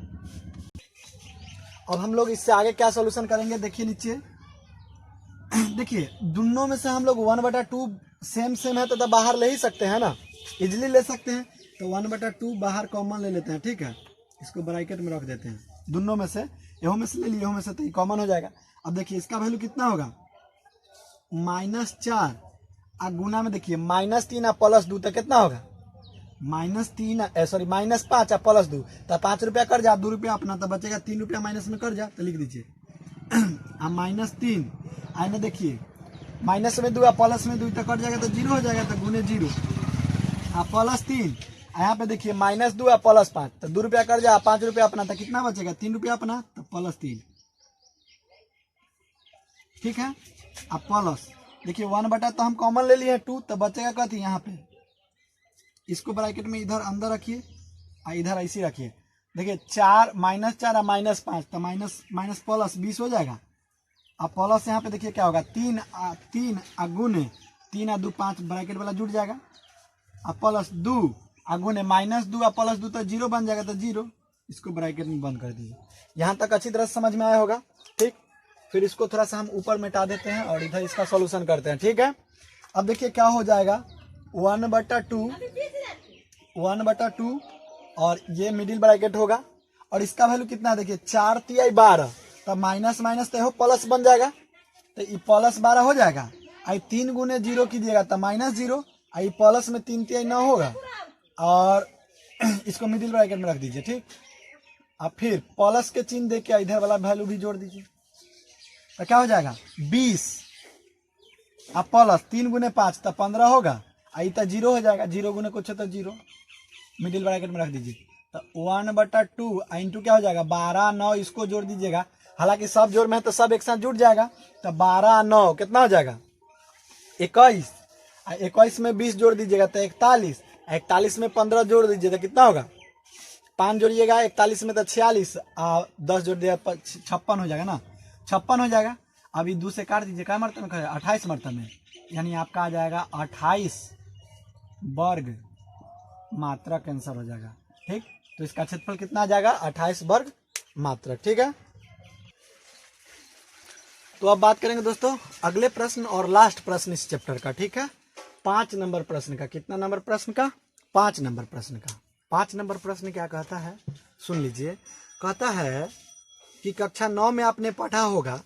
अब हम लोग इससे आगे क्या सॉल्यूशन करेंगे देखिए नीचे, देखिए दोनों में से हम लोग 1/2 सेम है तो बाहर ले ही सकते हैं ना, इजिली ले सकते हैं, तो 1/2 बाहर कॉमन ले लेते हैं, ठीक है, इसको ब्रैकेट में रख देते हैं, दोनों में से यहों में से ले लिए, यहों में से तो ये कॉमन हो जाएगा। अब देखिए इसका वैल्यू कितना होगा -4 और गुना में देखिए -3 और +2 तो कितना होगा -5 और +2, तो 5 रुपया कर जा, 2 रुपया अपना, तो बचेगा 3 रुपया माइनस में कर जा, तो लिख दीजिए अब -3 आने देखिए माइनस में 2 और प्लस में 2 तो कट जाएगा, तो 0 हो जाएगा, तो गुने 0 और +3, यहाँ पे देखिए -2 और +5, तो 2 रुपया कर जा, 5 रुपया अपना, तो कितना बचेगा 3 रुपया अपना, तो +3, ठीक है। अब प्लस देखिए 1/2 तो हम कॉमन ले लिए 2, तो बचेगा क्या थी यहाँ पे, इसको ब्रैकेट में इधर अंदर रखिए और इधर ऐसे रखिए, देखिए 4 -4 और -5 तो माइनस माइनस प्लस 20 हो जाएगा। अब प्लस यहाँ पे देखिए क्या होगा, 3 गुने 3 और 2 5 ब्रैकेट वाला जुड़ जाएगा। अब प्लस 2 गुने -2 और प्लस 2 तो 0 बन जाएगा, तो 0 इसको ब्रैकेट में बंद कर दीजिए। यहाँ तक अच्छी तरह से समझ में आया होगा। ठीक, फिर इसको थोड़ा सा हम ऊपर मिटा देते हैं और इधर इसका सॉल्यूशन करते हैं। ठीक है, अब देखिए क्या हो जाएगा, 1/2 और ये मिडिल ब्रैकेट होगा और इसका वैल्यू कितना है, देखिए 4 तिहाई 12, तब माइनस माइनस तो प्लस बन जाएगा, तो ये प्लस 12 हो जाएगा। आई 3 गुने 0 कीजिएगा तो -0, आई प्लस में 3 तिहाई 9 होगा और इसको मिडिल ब्रैकेट में रख दीजिए। ठीक, अब फिर प्लस के चिन्ह देके इधर वाला वैल्यू भी जोड़ दीजिए, तो क्या हो जाएगा 20, अब प्लस 3 गुने 5 तो 15 होगा, आई तो 0 हो जाएगा, 0 गुने कुछ तो 0, मिडिल ब्रैकेट में रख दीजिए। तो 1/2 इंटू क्या हो जाएगा 12 9, इसको जोड़ दीजिएगा, हालांकि सब जोड़ में है तो सब एक साथ जुड़ जाएगा, तो 12 9 कितना हो जाएगा 21, 21 में 20 जोड़ दीजिएगा तो 41, 41 में 15 जोड़ दीजिए तो कितना होगा 5 जोड़िएगा 41 में तो 46, 10 जोड़ दिया 56 हो जाएगा ना, 56 हो जाएगा। अभी 2 से काट दीजिए, क्या मरतब में 28 मरतब में, यानी आपका आ जाएगा 28 वर्ग मात्रक कैंसर हो जाएगा। ठीक, तो इसका क्षेत्रफल कितना आ जाएगा 28 वर्ग मात्रक। ठीक है, तो अब बात करेंगे दोस्तों अगले प्रश्न और लास्ट प्रश्न इस चैप्टर का। ठीक है, 5 नंबर प्रश्न का। कितना नंबर प्रश्न का 5 नंबर प्रश्न का। 5 नंबर प्रश्न क्या कहता है, सुन लीजिए। कहता है कि कक्षा 9 में आपने पढ़ा होगा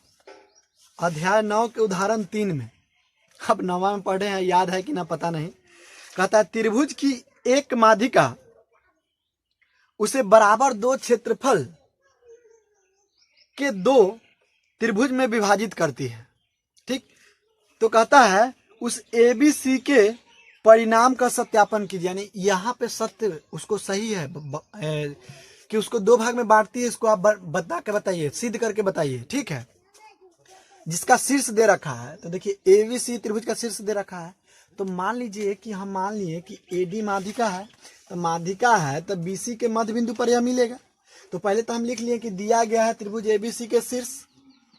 अध्याय 9 के उदाहरण 3 में, अब 9वां में पढ़े हैं, याद है कि ना पता नहीं। कहता है त्रिभुज की एक माध्यिका उसे बराबर 2 क्षेत्रफल के 2 त्रिभुज में विभाजित करती है। ठीक, तो कहता है उस ABC के परिणाम का सत्यापन कीजिए, यानी यहाँ पे सत्य उसको सही है कि उसको 2 भाग में बांटती है, इसको आप बता के बताइए, सिद्ध करके बताइए। ठीक है, जिसका शीर्ष दे रखा है, तो देखिए ABC त्रिभुज का शीर्ष दे रखा है, तो मान लीजिए कि हम मान लिए कि AD माध्यिका है, तो माध्यिका है तो BC के मध्य बिंदु पर यह मिलेगा। तो पहले तो हम लिख लिए कि दिया गया है त्रिभुज ABC के शीर्ष,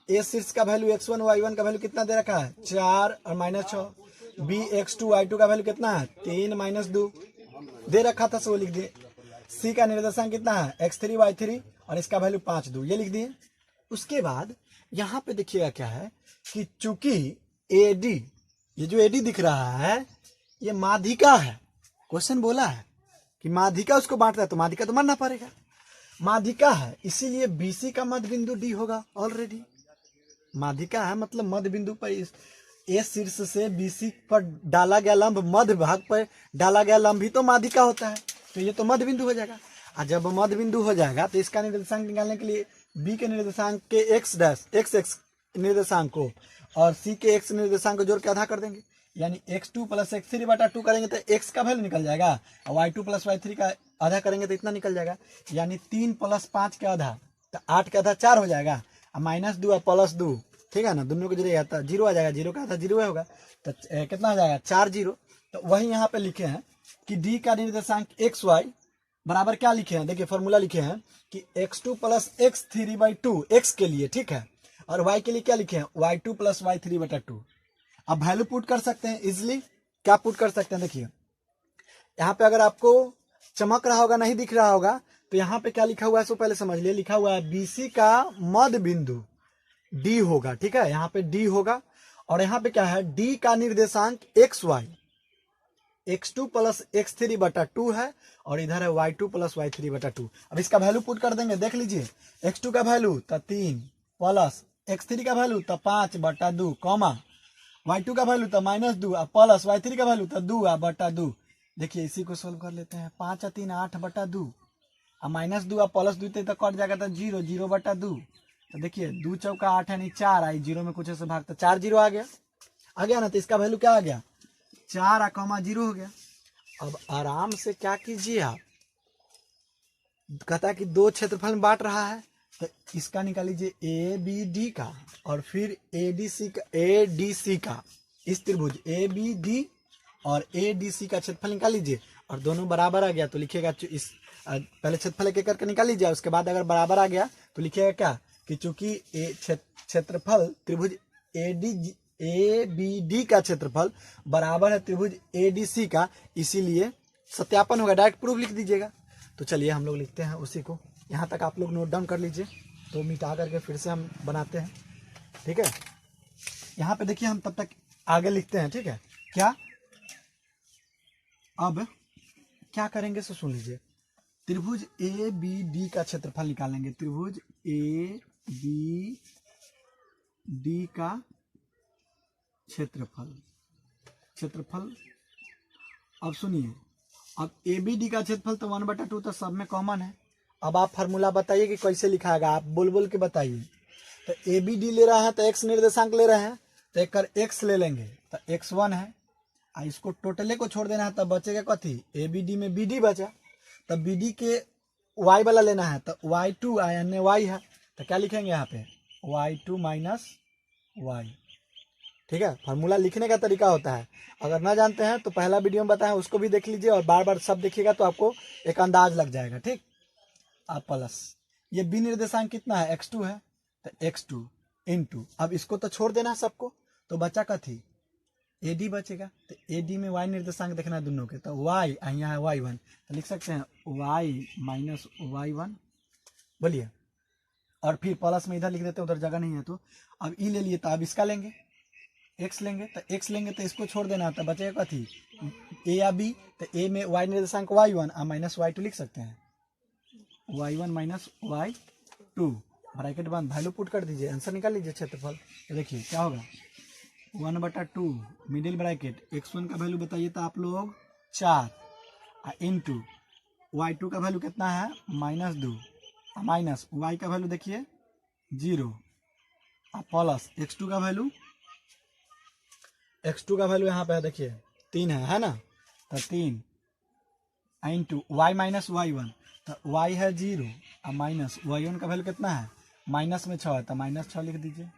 ए शीर्ष का वैल्यू x1 y1 का वैल्यू कितना दे रखा है 4 और -6, B x2 y2 का वैल्यू कितना है 3 -2 दे रखा था, सो लिख दिए। C का निर्देशांक कितना है x3 y3 और इसका वैल्यू 5 2, ये लिख दिए। उसके बाद यहाँ पे देखिएगा क्या है कि चूंकि AD, ये जो AD दिख रहा है ये माध्यिका है, क्वेश्चन बोला है कि माध्यिका उसको बांटता है, तो माध्यिका तो मानना पड़ेगा, माध्यिका है, इसीलिए BC का मध्य बिंदु D होगा। ऑलरेडी माध्यिका है मतलब मध्य बिंदु पर इस A शीर्ष से BC पर डाला गया लंब, मध्य भाग पर डाला गया लंब ही तो माध्यिका होता है, तो ये तो मध्य बिंदु हो जाएगा। और जब मध्य बिंदु हो जाएगा तो इसका निर्देशांक निकालने के लिए B के निर्देशांक के x निर्देशांक को और C के x निर्देशांक को जोड़ के आधा कर देंगे, यानी x2 + x3/2 करेंगे तो x का वैल्यू निकल जाएगा, और y2 + y3 का आधा करेंगे तो इतना निकल जाएगा, यानी 3 + 5 का आधा, तो 8 का आधा 4 हो जाएगा, और -2 और +2, ठीक है ना, दोनों को जोड़िएगा तो 0 आ जाएगा, 0 का आधा 0 होगा, तो कितना हो जाएगा 4 0। तो वही यहाँ पे लिखे हैं कि D का निर्देशांक xy बराबर क्या लिखे हैं, देखिए फॉर्मूला लिखे हैं कि x2 + x3/2 x के लिए, ठीक है, और y के लिए क्या लिखे हैं y2 + y3/2। अब वैल्यू पुट कर सकते हैं इजिली, क्या पुट कर सकते हैं, देखिए यहाँ पे अगर आपको चमक रहा होगा, नहीं दिख रहा होगा, तो यहाँ पे क्या लिखा हुआ है सो पहले समझ लिए, लिखा हुआ है BC का मध्य बिंदु D होगा, ठीक है, यहाँ पे D होगा, और यहाँ पे क्या है D का निर्देशांक xy x2 + x3/2 है, और इधर है y2 + y3/2। अब इसका वैल्यू पुट कर देंगे, देख लीजिए x2 का वैल्यू तो 3 प्लस x3 का वैल्यू तो 5/2 कॉमा y2 का वैल्यू तो -2 प्लस y3 का वैल्यू तो 2/2। देखिए इसी को सोल्व कर लेते हैं, 5 और 3 8/2 और -2 और +2 तो कट जाएगा तो 0 0/2। तो देखिए 2 चौका 8 यानी 4 आई, 0 में कुछ से भाग तो 4 0 आ गया ना, तो इसका वैल्यू क्या आ गया 4,0 हो गया। अब आराम से क्या कीजिए आप, कहता है कि 2 क्षेत्रफल में बांट रहा है, तो इसका निकाल लीजिए ABD का और फिर ADC का, इस त्रिभुज ABD और ADC का क्षेत्रफल निकाल लीजिए, और दोनों बराबर आ गया तो लिखिएगा इस पहले क्षेत्रफल एक एक करके निकाल लीजिए, उसके बाद अगर बराबर आ गया तो लिखिएगा क्या कि चूंकि क्षेत्रफल त्रिभुज ए बी डी का क्षेत्रफल बराबर है त्रिभुज ए डी सी का, इसीलिए सत्यापन होगा, डायरेक्ट प्रूफ लिख दीजिएगा। तो चलिए हम लोग लिखते हैं उसी को, यहाँ तक आप लोग नोट डाउन कर लीजिए, तो मिटा करके फिर से हम बनाते हैं, ठीक है। यहाँ पे देखिए हम तब तक आगे लिखते हैं, ठीक है। क्या अब क्या करेंगे सो सुन लीजिए, त्रिभुज ए बी डी का क्षेत्रफल निकालेंगे, त्रिभुज ए बी डी का क्षेत्रफल। अब सुनिए, अब ए बी डी का क्षेत्रफल तो 1/2 तो सब में कॉमन है। अब आप फार्मूला बताइए कि कैसे लिखाएगा, आप बोल बोल के बताइए। तो ए बी डी ले रहा है तो एक्स निर्देशांक ले रहे हैं, तो एक कर एक्स ले लेंगे तो x1 है, इसको टोटले को छोड़ देना है, तब बचेगा कथी, ए बी डी में बी डी बचा, तब बी डी के y वाला लेना है तो y2 अन्य y है, तो क्या लिखेंगे यहाँ पे y2 माइनस y, ठीक है। फार्मूला लिखने का तरीका होता है, अगर ना जानते हैं तो पहला वीडियो में बताया उसको भी देख लीजिए, और बार बार सब देखिएगा तो आपको एक अंदाज लग जाएगा, ठीक। अब प्लस ये बी निर्देशांक कितना है, x2 है, तो x2 इंटू, अब इसको तो छोड़ देना है सबको, तो बचा कथी ए डी बचेगा, तो ए डी में y निर्देशांक देखना है दोनों के, तो y यहाँ है y1, तो लिख सकते हैं y माइनस y1, बोलिए। और फिर प्लस में इधर लिख देते हैं, उधर जगह नहीं है, तो अब ई ले लिए, तो अब इसका लेंगे x लेंगे, तो x लेंगे तो इसको छोड़ देना, तो बचेगा कथी ए या बी, तो ए में y निर्देशांक y1 और माइनस y2 लिख सकते हैं, y1 माइनस y2 ब्रैकेट बंद, वैल्यू पुट कर दीजिए, आंसर निकाल लीजिए क्षेत्रफल। तो देखिए क्या होगा 1/2 मिडिल ब्रैकेट x1 का वैल्यू बताइए तो आप लोग 4 इंटू y2 का वैल्यू कितना है -2, माइनस y का वैल्यू देखिए 0 प्लस x2 का वैल्यू यहाँ पे देखिए 3 है ना, तो 3 इंटू y माइनस y1, तो y है 0 और माइनस y1 का वैल्यू कितना है माइनस में 6 है, तो -6 लिख दीजिए,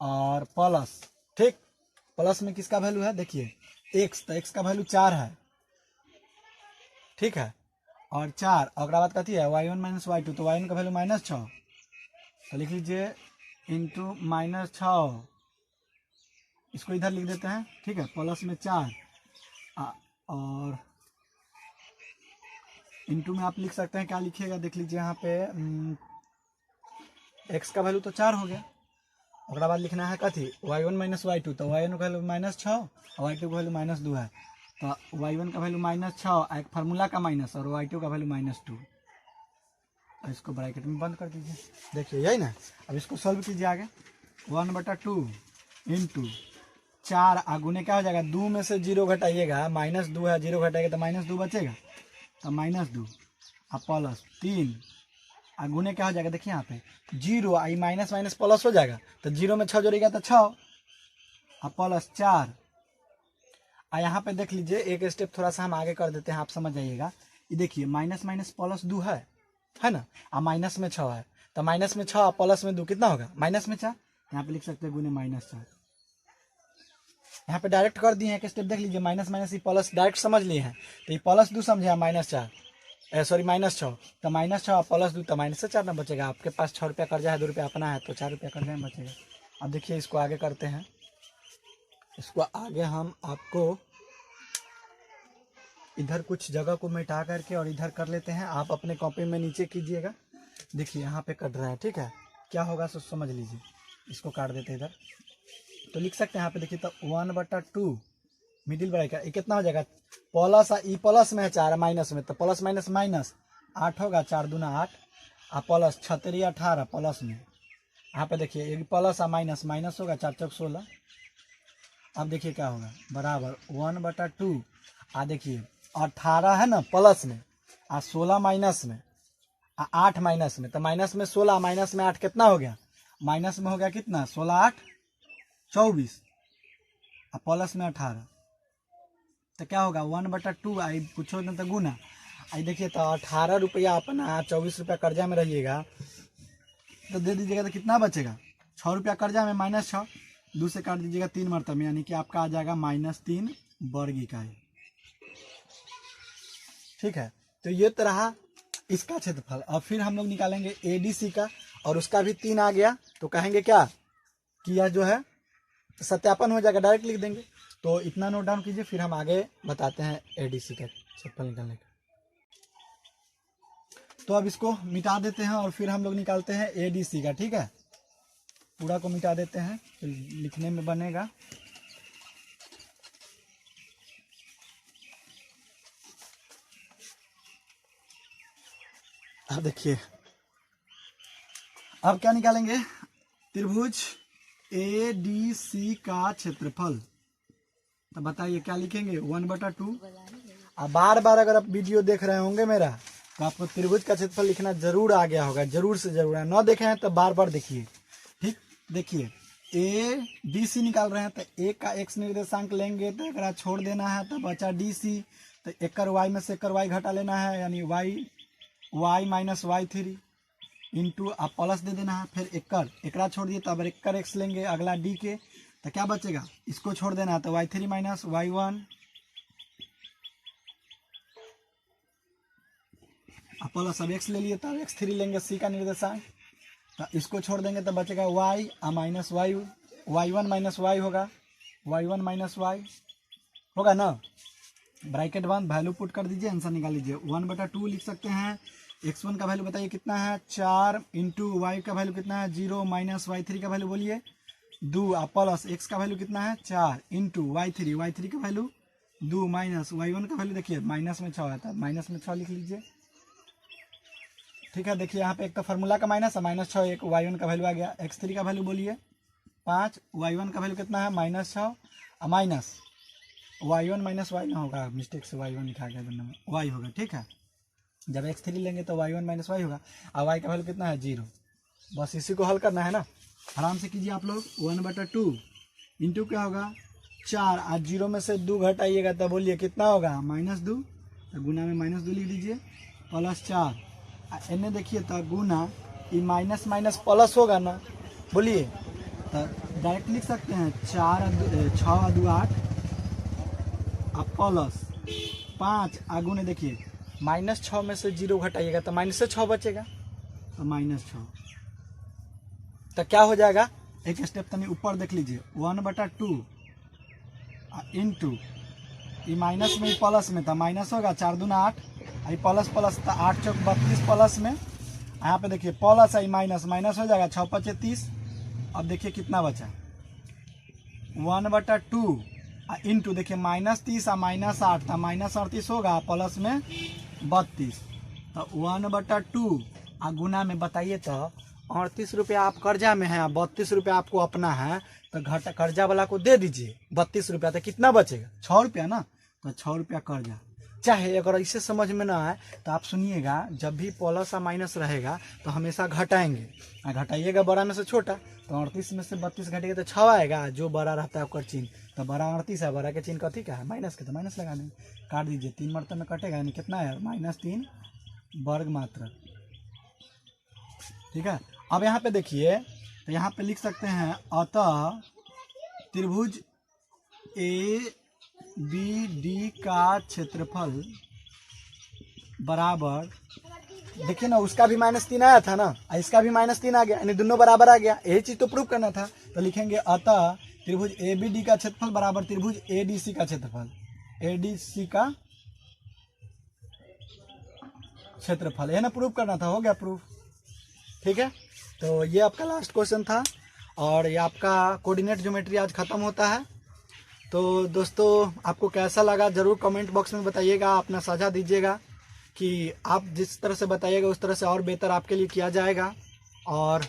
और प्लस, ठीक। प्लस में किसका वैल्यू है देखिए x, तो x का वैल्यू 4 है, ठीक है, और 4 अगर बात कहती है y1 माइनस y2, तो y1 का वैल्यू -6, तो लिख लीजिए इंटू -6, इसको इधर लिख देते हैं, ठीक है, प्लस में 4 और इंटू में आप लिख सकते हैं, क्या लिखिएगा देख लीजिए यहाँ पे x का वैल्यू तो 4 हो गया, अगला बात लिखना है कथी y1 माइनस y2, तो y1 का वैल्यू -6 और y2 का वैल्यू -2 है, तो y1 का वैल्यू -6 एक फार्मूला का माइनस, और y2 का वैल्यू -2, और इसको ब्रैकेट में बंद कर दीजिए, देखिए यही ना। अब इसको सॉल्व कीजिए आगे, 1/2 इंटू 4 आगुने क्या हो जाएगा, 2 में से 0 घटाइएगा, -2 है, 0 घटाइएगा तो -2 बचेगा, तो -2 और प्लस 3 आगुने क्या हो जाएगा देखिए यहाँ पे 0 आई माइनस माइनस प्लस हो जाएगा, तो 0 में 6 जोड़ेगा तो 6 और प्लस 4, और यहाँ पे देख लीजिए एक स्टेप थोड़ा सा हम आगे कर देते हैं, आप समझ जाइएगा। ये देखिए माइनस माइनस प्लस 2 है ना, और माइनस में 6 है, तो माइनस में 6 प्लस में 2 कितना होगा -4, यहाँ पे लिख सकते हैं गुने -4, यहाँ पे डायरेक्ट कर दिए हैं, एक स्टेप देख लीजिए, माइनस माइनस ये प्लस डायरेक्ट समझ लिए हैं, तो ये +2 समझे -6, सॉरी -6, तो -6 +2 तो -4 ना बचेगा, आपके पास 6 रुपया कर्जा है, 2 रुपया अपना है, तो 4 रुपया कर्जा में बचेगा। अब देखिए इसको आगे करते हैं, इसको आगे हम आपको इधर कुछ जगह को मिटा करके और इधर कर लेते हैं, आप अपने कॉपी में नीचे कीजिएगा, देखिए यहाँ पे कट रहा है, ठीक है, क्या होगा सो समझ लीजिए, इसको काट देते हैं इधर, तो लिख सकते हैं यहाँ पे देखिए, तो 1/2 मिडिल ब्रैकेट ये कितना हो जाएगा, प्लस ई प्लस में है 4 माइनस में, तो प्लस माइनस माइनस 8 होगा, 4 दूना 8 और प्लस 6 3 18 प्लस में, यहाँ पे देखिए एक प्लस और माइनस माइनस होगा, 4 चौक 16, अब देखिए क्या होगा बराबर 1/2, आ देखिए 18 है ना प्लस में, और 16 माइनस में, 8 माइनस में, तो माइनस में 16 माइनस में 8 कितना हो गया, माइनस में हो गया कितना 16 8 24 और प्लस में 18, तो क्या होगा 1/2 आई पूछो ना तो गुना, आई देखिए तो 18 रुपया अपना 24 रुपया कर्जा में रहिएगा तो दे दीजिएगा, तो कितना बचेगा 6 रुपया कर्जा में -6, 2 से काट दीजिएगा 3 मरतबा, यानी कि आपका आ जाएगा -3 वर्ग इकाई। ठीक है, तो ये तो रहा इसका क्षेत्रफल। अब फिर हम लोग निकालेंगे ADC का, और उसका भी 3 आ गया तो कहेंगे क्या कि यह जो है सत्यापन हो जाएगा, डायरेक्ट लिख देंगे। तो इतना नोट डाउन कीजिए, फिर हम आगे बताते हैं ADC का क्षेत्रफल निकालने का। तो अब इसको मिटा देते हैं और फिर हम लोग निकालते हैं ADC का। ठीक है, पूरा को मिटा देते हैं, फिर लिखने में बनेगा। अब देखिए, अब क्या निकालेंगे, त्रिभुज ADC का क्षेत्रफल। तो बताइए क्या लिखेंगे, 1/2। अब बार बार अगर आप वीडियो देख रहे होंगे मेरा, तो आपको त्रिभुज का क्षेत्रफल लिखना जरूर आ गया होगा, जरूर से जरूर है। न देखे हैं तो बार बार देखिए। ठीक, देखिए ADC निकाल रहे हैं तो A का x निर्देशांक लेंगे तो एक छोड़ देना है, तो बचा DC। तो एक y में से एक y घटा लेना है, यानी y माइनस y3 इंटू आप प्लस दे देना है। फिर एकड़ा छोड़ दिए तो अब एक x लेंगे अगला D के, तो क्या बचेगा, इसको छोड़ देना है, तो y3 माइनस y1 प्लस अब x ले लिए, तब x3 लेंगे C का निर्देशांक, तो इसको छोड़ देंगे तो बचेगा y minus y1 minus y होगा, y1 माइनस y होगा ना। ब्रैकेट बंद, वैल्यू पुट कर दीजिए, आंसर निकाल लीजिए। 1/2 लिख सकते हैं। x1 का वैल्यू बताइए कितना है, 4 इंटू y का वैल्यू कितना है, 0 माइनस y3 का वैल्यू बोलिए 2 प्लस x का वैल्यू कितना है 4 इंटू y3 का वैल्यू 2 माइनस y1 का वैल्यू देखिए माइनस में 6 आता है, माइनस में 6 लिख लीजिए। ठीक है, देखिए यहाँ पे एक तो फार्मूला का माइनस है, -6 एक y1 का वैल्यू आ गया। x3 का वैल्यू बोलिए 5, y1 का वैल्यू कितना है -6 माइनस y1 माइनस y ना होगा, मिस्टेक से y1 लिखा गया दोनों में, y होगा। ठीक है, जब x3 लेंगे तो y1 माइनस y होगा, और y का वैल्यू कितना है 0। बस इसी को हल करना है ना, आराम से कीजिए आप लोग। 1/2 इंटू क्या होगा 4, आज 0 में से 2 घटाइएगा तो बोलिए कितना होगा -2, तो गुना में -2 लिख दीजिए, प्लस 4 इन्हें देखिए तो गुना ये माइनस माइनस प्लस होगा ना, बोलिए तो डायरेक्ट लिख सकते हैं 6 2 8 प्लस 5 आगुने देखिए -6 में से 0 घटाइएगा तो -6 बचेगा, तो -6 तो क्या हो जाएगा, एक स्टेप तनी ऊपर देख लीजिए 1/2 इंटू ये माइनस में प्लस में था, माइनस होगा 4 दूना 8 आई प्लस प्लस था 8 चौक 32 प्लस में, यहाँ पे देखिए प्लस आई माइनस माइनस हो जाएगा 6 5 30। अब देखिए कितना बचा 1/2 इंटू देखिए -30 और -8 था, -38 होगा प्लस में 32, तो 1/2 गुना में बताइए तो 38 रुपया आप कर्जा में है, 32 रुपया आपको अपना है, तो घटा कर्जा वाला को दे दीजिए 32 रुपया, तो कितना बचेगा 6 रुपया ना, तो 6 रुपया कर्जा। चाहे अगर इसे समझ में ना आए तो आप सुनिएगा, जब भी प्लस और माइनस रहेगा तो हमेशा घटाएंगे, घटाइएगा बड़ा में से छोटा, तो 38 में से 32 घटेगा तो 6 आएगा, जो बड़ा रहता है आपका चिन्ह, तो बड़ा 38 है, बड़ा के चिन्ह कथी का है माइनस के, तो माइनस लगा देंगे, काट दीजिए 3 मरतब में कटेगा, यानी कितना है -3 वर्ग मात्रा। ठीक है, अब यहाँ पे देखिए, तो यहाँ पे लिख सकते हैं अतः त्रिभुज ABD का क्षेत्रफल बराबर, देखिए ना उसका भी -3 आया था ना, इसका भी -3 आ गया, यानी दोनों बराबर आ गया, यही चीज तो प्रूव करना था। तो लिखेंगे अतः त्रिभुज ABD का क्षेत्रफल बराबर त्रिभुज ADC का क्षेत्रफल, ADC का क्षेत्रफल, यह ना प्रूव करना था, हो गया प्रूफ। ठीक है, तो ये आपका लास्ट क्वेश्चन था, और ये आपका कोऑर्डिनेट ज्योमेट्री आज खत्म होता है। तो दोस्तों आपको कैसा लगा जरूर कमेंट बॉक्स में बताइएगा, अपना साझा दीजिएगा कि आप जिस तरह से बताइएगा उस तरह से और बेहतर आपके लिए किया जाएगा। और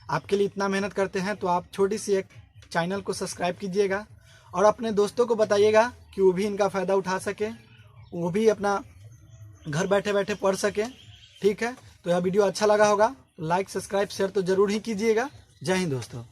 आपके लिए इतना मेहनत करते हैं तो आप छोटी सी एक चैनल को सब्सक्राइब कीजिएगा, और अपने दोस्तों को बताइएगा कि वो भी इनका फ़ायदा उठा सके, वो भी अपना घर बैठे बैठे पढ़ सके। ठीक है, तो यह वीडियो अच्छा लगा होगा तो लाइक सब्सक्राइब शेयर तो ज़रूर ही कीजिएगा। जय हिंद दोस्तों।